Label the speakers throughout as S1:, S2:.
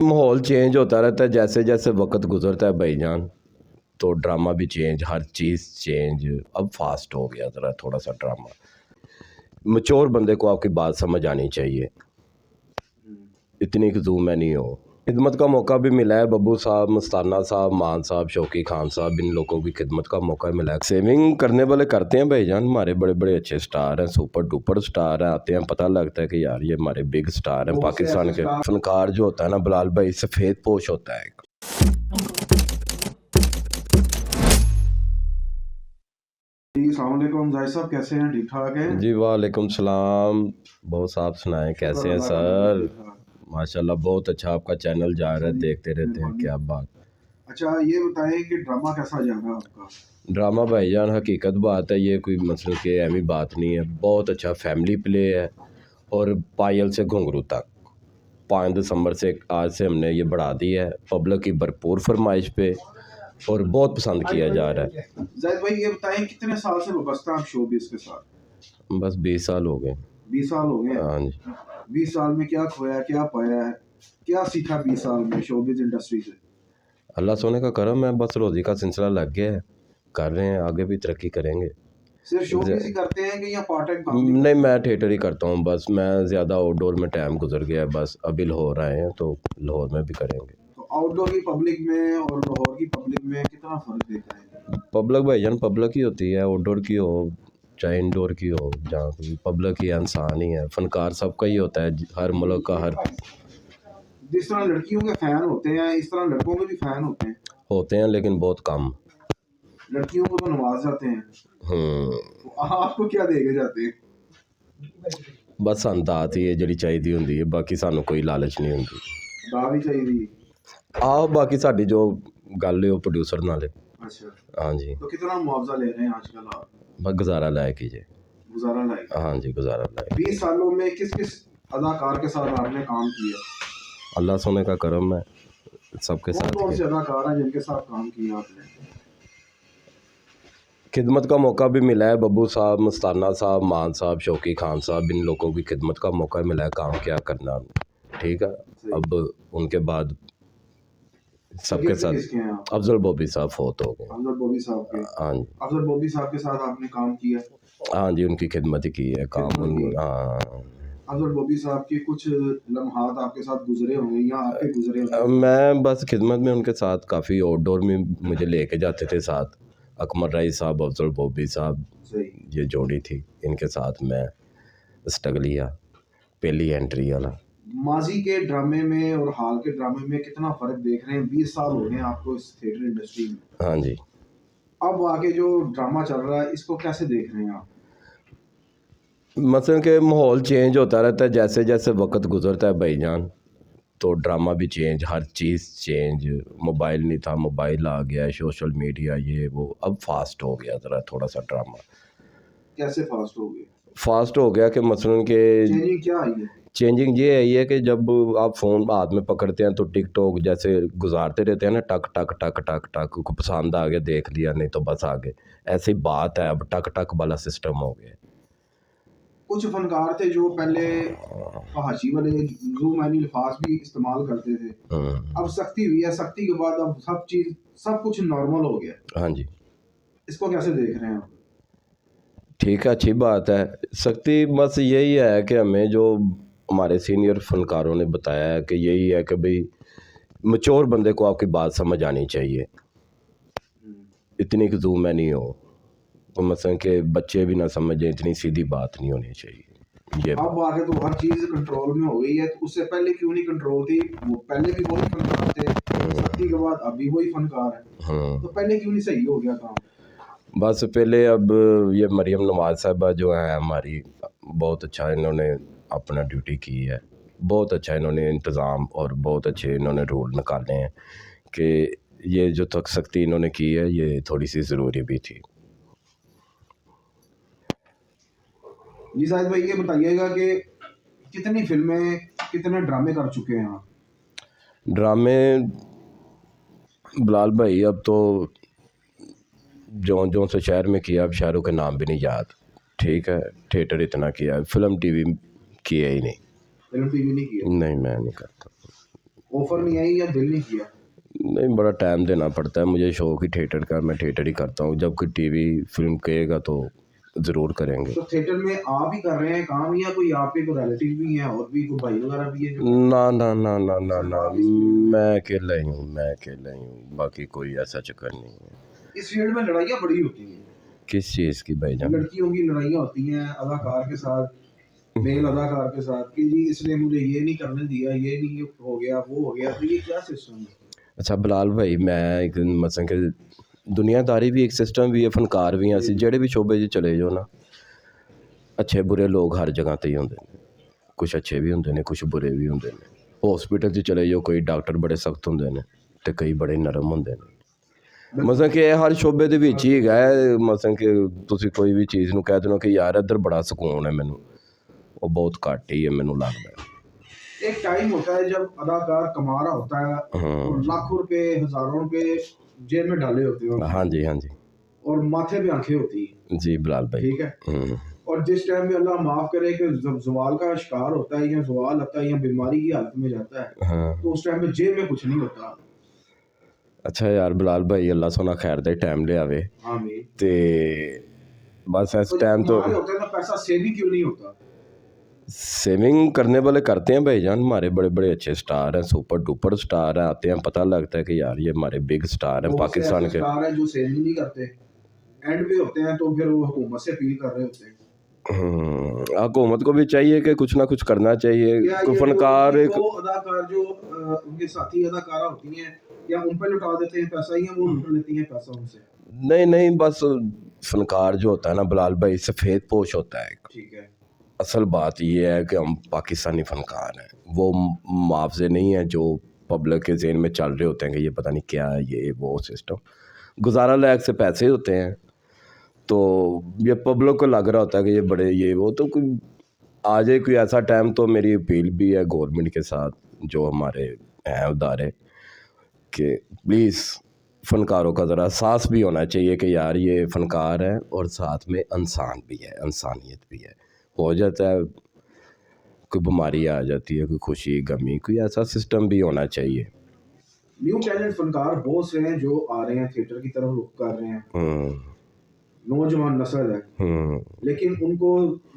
S1: माहौल चेंज होता रहता है जैसे जैसे वक्त गुजरता है भाई जान, तो ड्रामा भी चेंज, हर चीज़ चेंज। अब फास्ट हो गया ज़रा थोड़ा सा ड्रामा। मैच्योर बंदे को आपकी बात समझ आनी चाहिए, इतनी खजूम में नहीं हो। खिदमत का मौका भी मिला है, बब्बू साहब, मस्ताना साहब, मान साहब, शौकी खान साहब, इन लोगों की खिदमत का मौका मिला है। सेविंग करने वाले करते हैं भाईजान, हमारे बड़े बड़े अच्छे स्टार हैं, सुपर डुपर स्टार हैं, आते हैं पता लगता है कि यार ये हमारे बिग स्टार हैं पाकिस्तान के। फनकार जो होता है ना बिलाल भाई, सफ़ेद पोश होता है।
S2: जी अस्सलाम वालेकुम जाहिद साहब, कैसे हैं? ठीक ठाक हैं
S1: जी वालेकुम सलाम। बहुत साहब सुनाएं, कैसे हैं सर? माशाल्लाह बहुत अच्छा आपका चैनल जा रहा है, देखते रहते हैं। क्या बात।
S2: अच्छा ये बताएं कि ड्रामा कैसा जा रहा है आपका?
S1: ड्रामा भाईजान हकीकत बात है, ये कोई मतलब कि अहमी बात नहीं है। बहुत अच्छा फैमिली प्ले है, और पायल से घुंघरू तक 5 दिसंबर से आज से हमने ये बढ़ा दी है, पब्लिक की भरपूर फरमाइश पे, और बहुत पसंद किया जा रहा है।
S2: जाहिद भाई ये बताएं कितने साल से वाबस्ता आप शोबिज़ के साथ?
S1: बस 20 साल हो गए।
S2: 20 साल हो गए?
S1: हाँ जी।
S2: 20 साल में क्या खोया, क्या पाया है, क्या सीखा 20 साल में शोबिज़ इंडस्ट्री से?
S1: अल्लाह सोने का करम है, बस रोज़ी का सिलसिला लग गया है, कर रहे हैं, आगे भी तरक्की करेंगे।
S2: सिर्फ शोबिज़ ही करते हैं कि या पार्ट टाइम काम भी?
S1: नहीं, मैं थिएटर ही करता हूँ बस। मैं ज़्यादा आउटडोर में टाइम गुजर गया है, बस अभी लाहौर आए हैं तो लाहौर में भी करेंगे।
S2: तो आउटडोर की पब्लिक में और लाहौर की पब्लिक में कितना फ़र्क देखा है?
S1: पब्लिक भाईजान पब्लिक ही होती है, आउटडोर की हो चाहे इंडोर की हो, जहाँ की पब्लिक ही इंसान ही है। फनकार सबका ही होता है, हर मुल्क का हर।
S2: जिस तरह लड़कियों के फैन होते हैं इस तरह लड़कों के भी फैन
S1: होते हैं लेकिन बहुत कम।
S2: लड़कियों को तो नवाज जाते हैं, तो आपको क्या देके जाते हैं?
S1: बस ਸਾਨੂੰ ਦਾਤ ਹੀ ਹੈ ਜਿਹੜੀ ਚਾਹੀਦੀ ਹੁੰਦੀ ਹੈ, ਬਾਕੀ ਸਾਨੂੰ ਕੋਈ ਲਾਲਚ ਨਹੀਂ ਹੁੰਦੀ।
S2: दाल ही चाहिए।
S1: ਆਹ ਬਾਕੀ ਸਾਡੀ ਜੋ ਗੱਲ ਹੈ ਉਹ ਪ੍ਰੋਡਿਊਸਰ ਨਾਲ ਹੈ।
S2: अच्छा,
S1: हाँ जी,
S2: तो कितना मुआवजा ले रहे हैं आजकल आप?
S1: बस गुजारा लायक ही जे।
S2: गुजारा लायक?
S1: हाँ जी, गुजारा लायक।
S2: 20 सालों में किस किस अदाकार के साथ आपने काम किया?
S1: अल्लाह सोने का करम है, सबके
S2: कौन
S1: साथ
S2: कौन से
S1: किया।
S2: अदाकार हैं जिनके साथ काम किया आपने?
S1: खिदमत का मौका भी मिला है, बब्बू साहब, मस्ताना साहब, मान साहब, शौकी खान साहब, इन लोगों की खिदमत का मौका मिला है, काम क्या करना। ठीक है, अब उनके बाद सबके साथ
S2: किसके हैं आप?
S1: अफजल बॉबी साहब फोत हो गए।
S2: अफजल बॉबी साहब के?
S1: हाँ जी,
S2: अफजल बॉबी साहब के साथ आपने काम किया?
S1: हाँ जी, उनकी खिदमत ही की है, काम
S2: खिदमत की।
S1: हाँ।
S2: अफजल बॉबी साहब के कुछ लम्हात आपके साथ गुजरे होंगे या आपके गुजरे होंगे?
S1: मैं बस खिदमत में उनके साथ काफ़ी आउटडोर में मुझे लेके जाते थे साथ। अकमर राई साहब, अफजल बॉबी साहब,
S2: सही।
S1: ये जोड़ी थी, इनके साथ मैं स्टगलिया पहली एंट्री वाला।
S2: माजी के ड्रामे में और हाल के ड्रामे में कितना फर्क देख रहे हैं? 20 साल हो गए हैं आपको इस थिएटर इंडस्ट्री में,
S1: हाँ जी।
S2: अब आगे जो ड्रामा चल रहा है इसको कैसे देख रहे हैं आप?
S1: मसलन कि माहौल चेंज होता रहता है जैसे जैसे वक्त गुजरता है भाईजान, तो ड्रामा भी चेंज, हर चीज़ चेंज। मोबाइल नहीं था, मोबाइल आ गया, सोशल मीडिया, ये वो, अब फास्ट हो गया ज़रा थोड़ा सा ड्रामा।
S2: कैसे फास्ट हो गए?
S1: फास्ट हो गया कि मसलन के
S2: चेंजिंग क्या आई है?
S1: चेंजिंग ये है, ये कि जब आप फ़ोन हाथ में पकड़ते हैं तो टिकटॉक जैसे गुजारते रहते हैं ना, टक टक टक टक टक, को पसंद आ गया देख लिया, नहीं तो बस आगे। ऐसी बात है, अब टक टक वाला सिस्टम हो गया।
S2: कुछ फनकार थे जो पहले फहाशी वाले ज़ूमानी अल्फाज भी इस्तेमाल करते थे, अब सख्ती हुई है, सख्ती के बाद अब सब कुछ नॉर्मल हो गया।
S1: हाँ जी,
S2: इसको कैसे देख रहे हैं आप?
S1: ठीक है, अच्छी बात है। सख्ती बस यही है कि हमें जो हमारे सीनियर फनकारों ने बताया है कि यही है कि भाई मैच्योर बंदे को आपकी बात समझ आनी चाहिए, इतनी खजूम में नहीं हो। तो मसलन के बच्चे भी ना समझें, इतनी सीधी बात नहीं होनी चाहिए। ये
S2: अब आगे तो हर चीज़ कंट्रोल में हो गई है, तो उससे पहले क्यों नहीं कंट्रोल थी? वो पहले भी वही फनकार थे, सख्ती के बाद अभी वही फनकार है, तो पहले क्यों नहीं सही हो गया काम?
S1: बस पहले, अब ये मरियम नवाज साहबा जो है हमारी, बहुत अच्छा इन्होंने अपना ड्यूटी की है, बहुत अच्छा इन्होंने इंतज़ाम और बहुत अच्छे इन्होंने रूल निकाले हैं कि ये जो तक सख्ती इन्होंने की है ये थोड़ी सी ज़रूरी भी थी।
S2: जी जाहिद भाई ये बताइएगा कि कितनी फिल्में, कितने ड्रामे कर चुके हैं आप?
S1: ड्रामे बिलाल भाई अब तो जो से शहर में किया, अब शहरों के नाम भी नहीं याद। ठीक है, थिएटर इतना किया, फिल्म टीवी किया ही नहीं।
S2: फिल्म टीवी नहीं किया?
S1: नहीं, मैं नहीं करता।
S2: ऑफर नहीं आई या दिल नहीं किया?
S1: नहीं, बड़ा टाइम देना पड़ता है, मुझे शौक ही थिएटर का, मैं थिएटर ही करता हूँ। जब कोई टीवी फिल्म कहेगा तो ज़रूर करेंगे।
S2: तो थिएटर में आप ही कर रहे हैं काम, या कोई आपके कोई रिलेटिव भी हैं और भी कोई भाई वगैरह भी है जो?
S1: ना ना ना ना ना ना,
S2: सिर्फ आप इस
S1: मैं अकेला ही हूँ, मैं अकेला ही हूँ, बाकी कोई ऐसा चक्कर नहीं है।
S2: इस फील्ड में लड़ाइयाँ बड़ी होती हैं,
S1: किस चीज़ की भाईजान?
S2: लड़कियों की लड़ाइयाँ होती हैं अदाकार के साथ, मेल अदाकार के साथ, कि जी इसने मुझे ये नहीं करने दिया, ये नहीं हो गया, वो हो गया। तो ये क्या सिस्टम है?
S1: अच्छा बिलाल भाई, मैं एक मसलन कि दुनियादारी भी एक सिस्टम भी है, फनकार भी हैं, ਅਸੀਂ ਜਿਹੜੇ ਵੀ ਸ਼ੋਬੇ 'ਚ ਚਲੇ ਜਾਓ ਨਾ, ਅੱਛੇ ਬੁਰੇ ਲੋਕ ਹਰ ਜਗ੍ਹਾ ਤੇ ਹੀ ਹੁੰਦੇ ਨੇ। ਕੁਛ ਅੱਛੇ ਵੀ ਹੁੰਦੇ ਨੇ, ਕੁਛ ਬੁਰੇ ਵੀ ਹੁੰਦੇ ਨੇ। ਹਸਪੀਟਲ 'ਚ ਚਲੇ ਜਾਓ, ਕੋਈ ਡਾਕਟਰ ਬੜੇ ਸਖਤ ਹੁੰਦੇ ਨੇ ਤੇ ਕਈ ਬੜੇ ਨਰਮ ਹੁੰਦੇ ਨੇ। ਮਸਲਾਂ ਕਿ ਇਹ ਹਰ ਸ਼ੋਬੇ ਦੇ ਵਿੱਚ ਹੀ ਹੈਗਾ ਹੈ। ਮਸਲਾਂ ਕਿ ਤੁਸੀਂ ਕੋਈ ਵੀ ਚੀਜ਼ ਨੂੰ ਕਹਿ ਦਿਓ ਕਿ ਯਾਰ ਇੱਧਰ ਬੜਾ ਸਕੂਨ ਹੈ ਮੈਨੂੰ, ਉਹ ਬਹੁਤ ਘੱਟ ਹੀ ਹੈ ਮੈਨੂੰ ਲੱਗਦਾ।
S2: एक टाइम होता है जब अदाकार कमा रहा होता है और लाखों रुपए, हजारों रुपए जेब में डाले होते हैं
S1: हाँ जी, हाँ जी
S2: और माथे पे आंखें होती हैं,
S1: जी बिलाल भाई।
S2: ठीक है। और जिस टाइम में अल्लाह माफ करे कि जब जवाल का शिकार होता है या जवाल आता है या बीमारी की हालत में जाता है,
S1: हाँ
S2: तो उस टाइम में जेब में कुछ नहीं होता।
S1: ਅੱਛਾ ਯਾਰ ਬਿਲਾਲ ਭਾਈ, ਅੱਲਾ ਸੋਨਾ ਖੈਰ ਦਾ ਟਾਈਮ ਲਿਆਵੇ।
S2: आमीन।
S1: ਤੇ बस इस
S2: तो
S1: टाइम तो
S2: कमाल होता है तो पैसा सेविंग क्यों नहीं होता?
S1: सेविंग करने वाले करते हैं भाईजान, हमारे बड़े बड़े अच्छे स्टार हैं, सुपर डुपर स्टार हैं, आते हैं पता लगता है कि यार ये हमारे बिग स्टार हैं
S2: बहुत से
S1: पाकिस्तान
S2: ऐसे
S1: के।
S2: स्टार है जो सेविंग नहीं करते, एंड पे होते हैं तो फिर वो हुकूमत से अपील कर रहे होते हैं।
S1: हुकूमत को भी चाहिए कि कुछ ना कुछ करना चाहिए।
S2: क्या
S1: कोई
S2: ये
S1: फनकार एक
S2: वो अदाकार जो उनके साथी अदाकारा होती हैं, या उन पे लुटा देते हैं पैसा, या वो लुट लेती हैं पैसा उनसे?
S1: नहीं नहीं, बस फनकार जो होता है ना बिलाल भाई, सफ़ेद पोश होता है।
S2: ठीक है।
S1: असल बात ये है कि हम पाकिस्तानी फनकार हैं, वो मुआवजे नहीं है जो पब्लिक के ज़हन में चल रहे होते हैं कि ये पता नहीं क्या है, ये वो सिस्टम। गुजारा लायक से पैसे होते हैं, तो ये पब्लिक को लग रहा होता है कि ये बड़े ये वो। तो कोई आ जाए कोई ऐसा टाइम, तो मेरी अपील भी है गवर्नमेंट के साथ, जो हमारे हैं अदारे, कि प्लीज़ फ़नकारों का ज़रा एहसास भी होना चाहिए कि यार ये फ़नकार है और साथ में इंसान भी है, इंसानियत भी है। हो जाता है कोई बीमारी आ जाती है, कोई खुशी गमी, कोई ऐसा सिस्टम भी होना चाहिए।
S2: न्यू टैलेंट फनकार बहुत से हैं जो आ रहे हैं, थिएटर की तरफ रुख कर रहे हैं, नौजवान नस्ल है, लेकिन उनको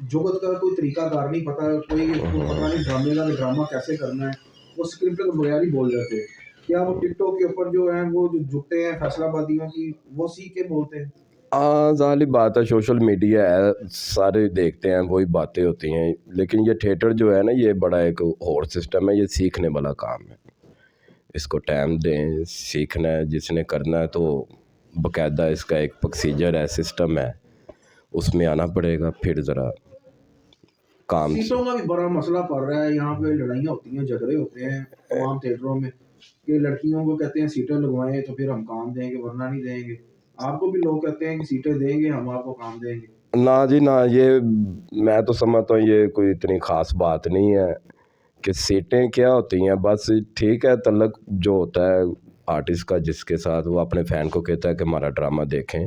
S2: जुगत का कोई तरीकाकार नहीं पता, कोई उनको पता नहीं ड्रामे का ड्रामा कैसे करना है, वो स्क्रिप्ट के बगैर ही बोल जाते हैं। क्या वो टिकटॉक के ऊपर जो है वो जो जुटते हैं फैसलाबादियों की, वो सीख के बोलते हैं?
S1: ज़ाहिर बात है, सोशल मीडिया है, सारे देखते हैं, वही बातें होती हैं। लेकिन ये थिएटर जो है ना, ये बड़ा एक और सिस्टम है, ये सीखने वाला काम है। इसको टाइम दें, सीखना है जिसने करना है, तो बाकायदा इसका एक प्रोसीजर है, सिस्टम है, उसमें आना पड़ेगा। फिर ज़रा काम
S2: सीटों का भी बड़ा मसला पड़ रहा है, यहाँ पे लड़ाइयाँ होती हैं, झगड़े होते हैं तमाम थिएटरों में, कि लड़कियों को कहते हैं सीटें लगवाएं तो फिर हम काम देंगे, वरना नहीं देंगे। आपको भी लोग कहते हैं कि सीटें देंगे, हम आपको काम देंगे।
S1: ना जी ना, ये मैं तो समझता हूँ ये कोई इतनी ख़ास बात नहीं है कि सीटें क्या होती हैं। बस ठीक है, तल्लक जो होता है आर्टिस्ट का जिसके साथ, वो अपने फ़ैन को कहता है कि हमारा ड्रामा देखें।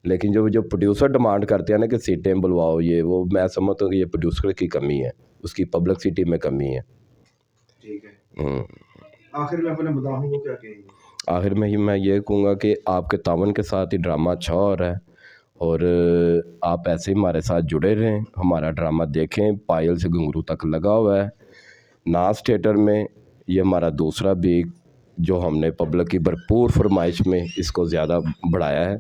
S1: लेकिन जो प्रोड्यूसर डिमांड करते हैं ना कि सीटें बुलवाओ, ये वो, मैं समझता हूँ कि ये प्रोड्यूसर की कमी है, उसकी पब्लिसिटी में कमी है।
S2: ठीक है। आखिर में अपने मुद्दाहों को क्या कहेंगे?
S1: आखिर में ही मैं ये कहूँगा कि आपके तावन के साथ ही ड्रामा अच्छा हो रहा है, और आप ऐसे ही हमारे साथ जुड़े रहें, हमारा ड्रामा देखें। पायल से घुंघरू तक लगा हुआ है नाज थिएटर में, ये हमारा दूसरा भी जो हमने पब्लिक की भरपूर फरमाइश में इसको ज़्यादा बढ़ाया है।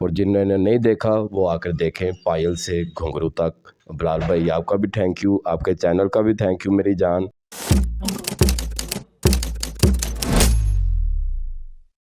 S1: और जिन्होंने नहीं देखा वो आकर देखें, पायल से घुंघरू तक। बिलाल भाई आपका भी थैंक यू, आपके चैनल का भी थैंक यू मेरी जान।